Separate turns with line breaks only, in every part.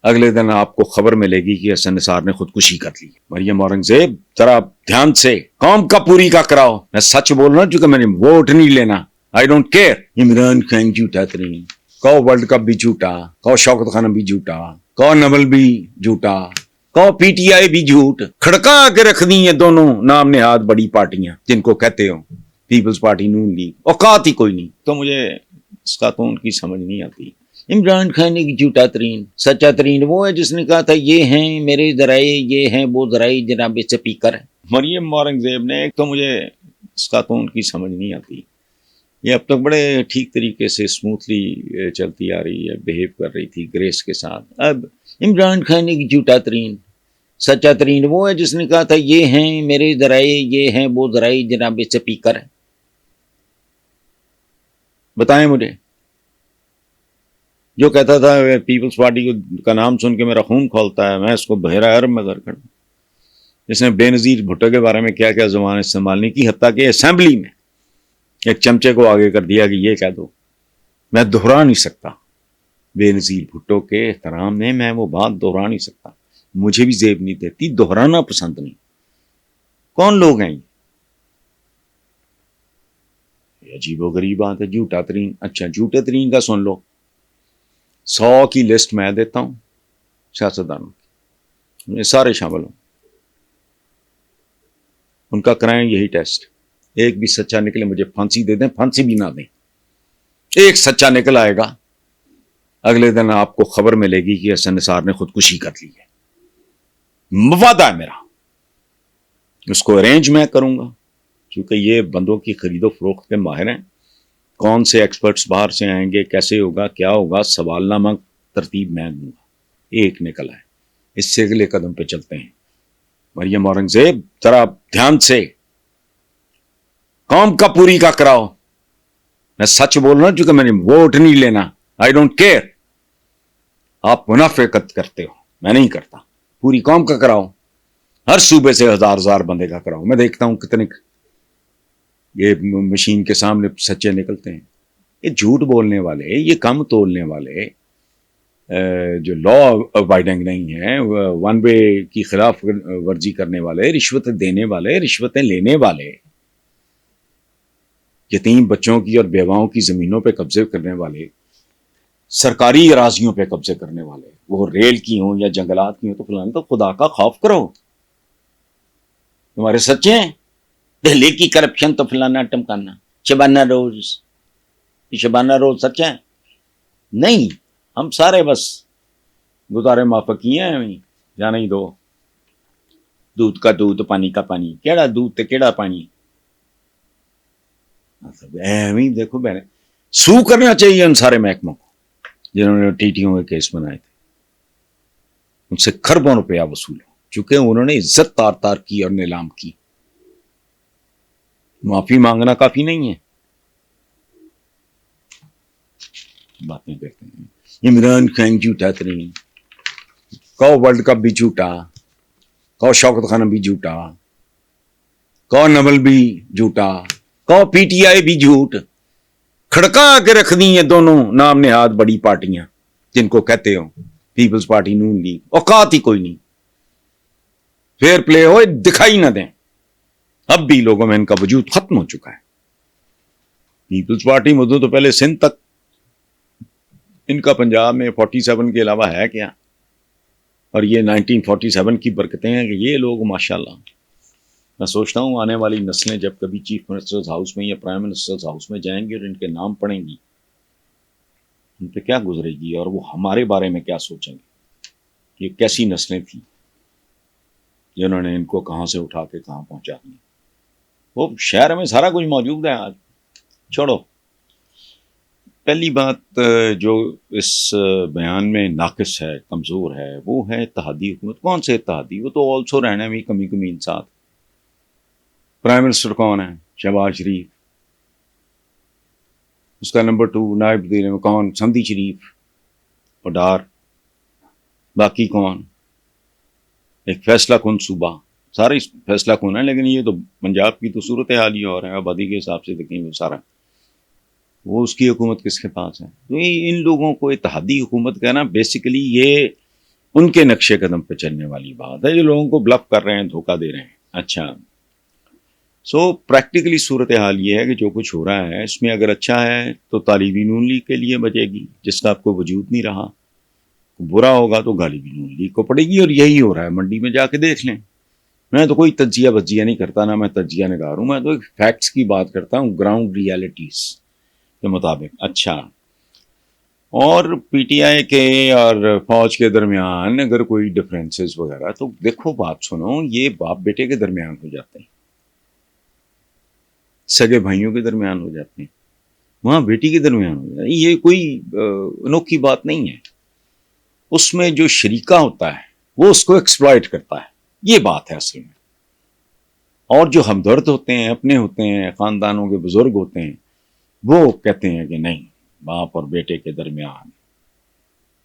اگلے دن آپ کو خبر ملے گی کہ حسن نثار نے خودکشی کر لی. مریم اورنگزیب ذرا دھیان سے قوم کا پوری کا کراؤ. میں سچ بول رہا ہوں چونکہ میں نے ووٹ نہیں لینا. I don't care. Imran Khan جھوٹا ترین. کہو ورلڈ کپ بھی جھوٹا, کہو شوکت خان بھی جھوٹا, کہو نمل بھی جھوٹا, کہو پی ٹی آئی بھی جھوٹ. کھڑکا کے رکھ دی ہیں دونوں نام نہاد بڑی پارٹیاں جن کو کہتے ہو پیپلز پارٹی, نون لیگ. اوقات ہی کوئی نہیں. تو مجھے اس خاتون کی سمجھ نہیں آتی. عمران خان ایک جھوٹا ترین. سچا ترین وہ ہے جس نے کہا تھا یہ ہیں میرے ذرائع, یہ ہیں وہ ذرائع جناب سپیکر. مریم اورنگزیب نے ایک تو مجھے اس خاتون کی سمجھ نہیں آتی. یہ اب تک بڑے ٹھیک طریقے سے اسموتھلی چلتی آ رہی ہے, بہیو کر رہی تھی گریس کے ساتھ. اب عمران خان ایک جھوٹا ترین. سچا ترین وہ ہے جس نے کہا تھا یہ ہیں میرے ذرائع, یہ ہیں وہ ذرائع جناب سپیکر. بتائیں مجھے. جو کہتا تھا پیپلز پارٹی کا نام سن کے میرا خون کھولتا ہے, میں اس کو بحیرہ عرب میں غرق کر دوں. جس نے بے نظیر بھٹو کے بارے میں کیا کیا زبان استعمال نہیں کی, حتیٰ کہ اسمبلی میں ایک چمچے کو آگے کر دیا کہ یہ کہہ دو. میں دہرا نہیں سکتا بے نظیر بھٹو کے احترام میں, میں وہ بات دہرا نہیں سکتا. مجھے بھی زیب نہیں دیتی, دہرانا پسند نہیں. کون لوگ ہیں یہ عجیب و غریب بات ہے. جھوٹا ترین. اچھا جھوٹے ترین کا سن لو. 100 کی لسٹ میں دیتا ہوں سیاستدانوں کی, سارے شامل ہوں. ان کا کرائیں یہی ٹیسٹ. ایک بھی سچا نکلے مجھے پھانسی دے دیں, پھانسی بھی نہ دیں. ایک سچا نکل آئے گا, اگلے دن آپ کو خبر ملے گی کہ حسن نثار نے خودکشی کر لی ہے. وعدہ ہے میرا. اس کو ارینج میں کروں گا کیونکہ یہ بندوں کی خرید و فروخت کے ماہر ہیں. کون سے ایکسپرٹس باہر سے آئیں گے, کیسے ہوگا, کیا ہوگا, سوال نامہ ترتیب میں دوں گا. ایک نکل ہے, اس سے اگلے قدم پہ چلتے ہیں. مریم اورنگزیب ذرا دھیان سے قوم کا پوری کا کراؤ. میں سچ بول رہا ہوں چونکہ میں نے ووٹ نہیں لینا. I don't care. آپ منافقت کرتے ہو, میں نہیں کرتا. پوری قوم کا کراؤ, ہر صوبے سے ہزار بندے کا کراؤ. میں دیکھتا ہوں کتنے یہ مشین کے سامنے سچے نکلتے ہیں. یہ جھوٹ بولنے والے, یہ کم تولنے والے, جو لا ابائڈنگ نہیں ہے, ون وے کی خلاف ورزی کرنے والے, رشوت دینے والے, رشوتیں لینے والے, یتیم بچوں کی اور بیواؤں کی زمینوں پہ قبضے کرنے والے, سرکاری اراضیوں پہ قبضے کرنے والے, وہ ریل کی ہوں یا جنگلات کی ہوں, تو فلاں تو خدا کا خوف کرو. تمہارے سچے ہیں. دہلی کی کرپشن تو فلانا ٹمکانا. شبانہ روز سچا ہے نہیں. ہم سارے بس گزارے مافقی ہیں. جانا ہی دو. دودھ کا دودھ, پانی کا پانی. کیڑا دودھ تے کیڑا پانی. دیکھو بہن, سو کرنا چاہیے ان سارے محکموں کو جنہوں نے ٹی ٹیوں کے کیس بنائے تھے. ان سے کھربوں روپیہ وصول ہو چونکہ انہوں نے عزت تار تار کی اور نیلام کی. معافی مانگنا کافی نہیں ہے. باتیں کرتے ہیں. عمران خان جھوٹا ترین. کہو ورلڈ کپ بھی جھوٹا, کہو شوکت خان بھی جھوٹا, کہو نمل بھی جھوٹا, کہو پی ٹی آئی بھی جھوٹ. کھڑکا کے رکھ دی ہیں دونوں نام نہاد بڑی پارٹیاں جن کو کہتے ہو پیپلز پارٹی, نون لیگ. اوقات ہی کوئی نہیں. فیئر پلے ہو, دکھائی نہ دیں. اب بھی لوگوں میں ان کا وجود ختم ہو چکا ہے. پیپلز پارٹی مدعو تو پہلے سندھ تک, ان کا پنجاب میں 47 کے علاوہ ہے کیا. اور یہ 1947 کی برکتیں ہیں کہ یہ لوگ ماشاءاللہ, میں سوچتا ہوں آنے والی نسلیں جب کبھی چیف منسٹرز ہاؤس میں یا پرائم منسٹرز ہاؤس میں جائیں گے اور ان کے نام پڑھیں گی, ان پہ کیا گزرے گی اور وہ ہمارے بارے میں کیا سوچیں گے. یہ کیسی نسلیں تھیں جنہوں نے ان کو کہاں سے اٹھا کے کہاں پہنچا دیا. وہ شہر میں سارا کچھ موجود ہے آج. چھوڑو. پہلی بات جو اس بیان میں ناقص ہے, کمزور ہے, وہ ہے اتحادی حکومت. کون سے اتحادی؟ وہ تو آلسو رہنا بھی کمی کمی انسان. پرائم منسٹر کون ہے؟ شہباز شریف. اس کا نمبر 2 نائب وزیر میں کون؟ سندھی شریف اور ڈار. باقی کون؟ ایک فیصلہ کن صوبہ. سارے فیصلہ کن ہیں, لیکن یہ تو پنجاب کی تو صورت حال ہی اور ہے. آبادی کے حساب سے دیکھیں وہ سارا, وہ اس کی حکومت کس کے پاس ہے. تو ان لوگوں کو اتحادی حکومت کہنا بیسیکلی یہ ان کے نقشے قدم پہ چلنے والی بات ہے، جو لوگوں کو بلف کر رہے ہیں، دھوکہ دے رہے ہیں. اچھا، سو پریکٹیکلی صورتحال یہ ہے کہ جو کچھ ہو رہا ہے اس میں اگر اچھا ہے تو طالبی نون لیگ کے لیے بچے گی، جس کا آپ کو وجود نہیں رہا. برا ہوگا تو غالبی نون لیگ کو پڑے گی، اور یہی ہو رہا ہے. منڈی میں جا کے دیکھ لیں. میں تو کوئی تجزیہ بجزیہ نہیں کرتا، نہ میں تجزیہ نگار ہوں، میں تو ایک فیکٹس کی بات کرتا ہوں، گراؤنڈ ریالٹیز کے مطابق. اچھا، اور پی ٹی آئی کے اور فوج کے درمیان اگر کوئی ڈفرینسز وغیرہ، تو دیکھو بات سنو، یہ باپ بیٹے کے درمیان ہو جاتے ہیں، سگے بھائیوں کے درمیان ہو جاتے ہیں، وہاں بیٹی کے درمیان ہو جاتے ہیں. یہ کوئی انوکھی بات نہیں ہے. اس میں جو شریکہ ہوتا ہے وہ اس کو ایکسپلائٹ کرتا ہے، یہ بات ہے اصل میں. اور جو ہمدرد ہوتے ہیں، اپنے ہوتے ہیں، خاندانوں کے بزرگ ہوتے ہیں، وہ کہتے ہیں کہ نہیں، باپ اور بیٹے کے درمیان،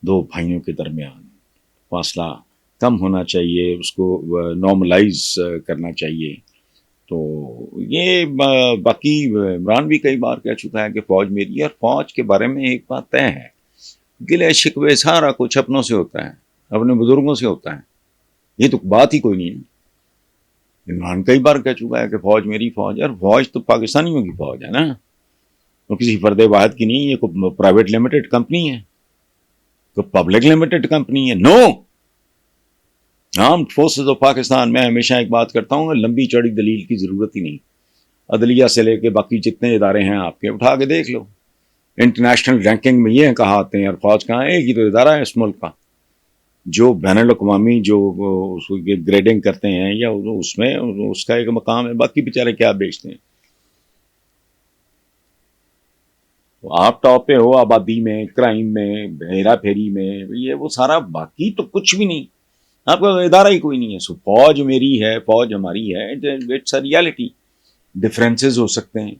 دو بھائیوں کے درمیان فاصلہ کم ہونا چاہیے، اس کو نارملائز کرنا چاہیے. تو یہ باقی عمران بھی کئی بار کہہ چکا ہے کہ فوج میری ہے، اور فوج کے بارے میں ایک بات طے ہے، گلے شکوے سارا کچھ اپنوں سے ہوتا ہے، اپنے بزرگوں سے ہوتا ہے. یہ تو بات ہی کوئی نہیں ہے. عمران کئی بار کہہ چکا ہے کہ فوج میری فوج ہے، اور فوج تو پاکستانیوں کی فوج ہے نا، وہ کسی فرد واحد کی نہیں. یہ کوئی پرائیویٹ لمیٹڈ کمپنی ہے، کوئی پبلک لمیٹڈ کمپنی ہے. نو، آرمڈ فورسز آف پاکستان. میں ہمیشہ ایک بات کرتا ہوں، لمبی چوڑی دلیل کی ضرورت ہی نہیں. عدلیہ سے لے کے باقی جتنے ادارے ہیں آپ کے، اٹھا کے دیکھ لو. انٹرنیشنل رینکنگ میں یہ کہا آتے ہیں، اور فوج کہاں ہے؟ ایک ہی تو ادارہ ہے اس ملک کا جو بین الاقوامی جو گریڈنگ کرتے ہیں، یا اس میں اس کا ایک مقام ہے. باقی بیچارے کیا بیچتے ہیں. آپ ٹاپ پہ ہو آبادی میں، کرائم میں، ہیرا پھیری میں، یہ وہ سارا، باقی تو کچھ بھی نہیں. آپ کا ادارہ ہی کوئی نہیں ہے. سو فوج میری ہے، فوج ہماری ہے، اٹس اے ریالٹی. ڈفرینسز ہو سکتے ہیں،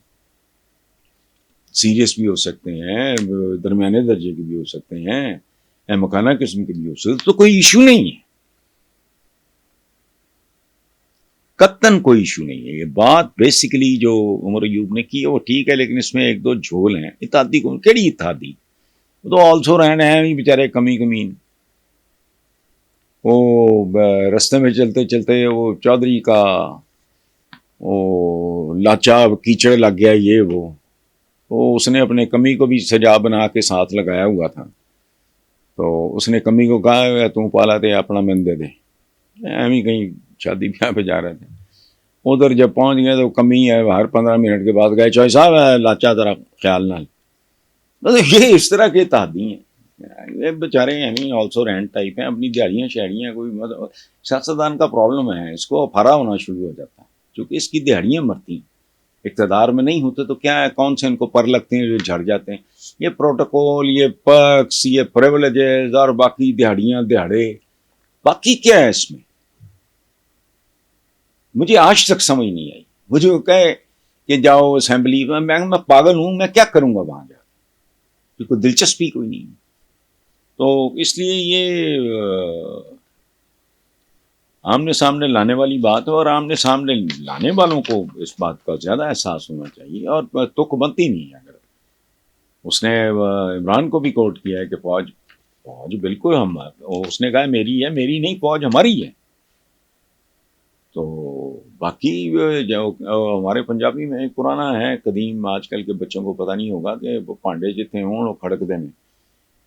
سیریس بھی ہو سکتے ہیں، درمیانے درجے کے بھی ہو سکتے ہیں، مکانہ قسم کے بھی ہو سکتے، تو کوئی ایشو نہیں ہے، قطن کوئی ایشو نہیں ہے. یہ بات بیسیکلی جو عمر ایوب نے کی ہے وہ ٹھیک ہے، لیکن اس میں ایک دو جھول ہیں. اتحادی کو کیڑی اتحادی، وہ تو آلسو رہنے ہیں بیچارے کمی کمین. وہ رستے میں چلتے چلتے وہ چودھری کا وہ لاچا کیچڑ لگ گیا، یہ وہ اس نے اپنے کمی کو بھی سجا بنا کے ساتھ لگایا ہوا تھا. تو اس نے کمی کو کہا تم پالا دے اپنا من دے دے. ہم ہی کہیں شادی بیاہ پہ جا رہے تھے، ادھر جب پہنچ گئے تو کمی ہے، ہر 15 منٹ کے بعد گئے چوہے صاحب لاچا ذرا خیال نال. یہ اس طرح کے اتحادی ہیں. یہ بیچارے ہیں آلسو رینٹ ٹائپ ہیں، اپنی دیہڑیاں شہڑیاں. کوئی مطلب سیاستدان کا پرابلم ہے، اس کو افارا ہونا شروع ہو جاتا ہے، چونکہ اس کی دیہڑیاں مرتی ہیں. اقتدار میں نہیں ہوتے تو کیا ہے، کون سے ان کو پر لگتے ہیں جو جھڑ جاتے ہیں. یہ پروٹوکول، یہ پرکس، یہ پریولیجز، اور باقی دیہڑیاں دیہڑے، باقی کیا ہے اس میں؟ مجھے آج تک سمجھ نہیں آئی. مجھے وہ کہے کہ جاؤ اسمبلی میں پاگل ہوں، میں کیا کروں گا وہاں جا کے؟ کوئی دلچسپی کوئی نہیں. تو اس لیے یہ آمنے سامنے لانے والی بات ہے، اور آمنے سامنے لانے والوں کو اس بات کا زیادہ احساس ہونا چاہیے. اور تک بنتی نہیں ہے. اگر اس نے عمران کو بھی کوٹ کیا ہے کہ فوج بالکل ہم، اس نے کہا میری ہے، میری نہیں، فوج ہماری ہے. تو باقی جو ہمارے پنجابی میں ایک پرانا ہے قدیم، آج کل کے بچوں کو پتہ نہیں ہوگا، کہ وہ پانڈے جتنے ہوں وہ کھڑک دینے.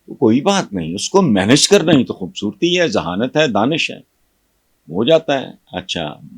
تو کوئی بات نہیں، اس کو مینج کرنا ہی تو خوبصورتی ہے، ذہانت ہے، دانش ہے، ہو جاتا ہے. اچھا.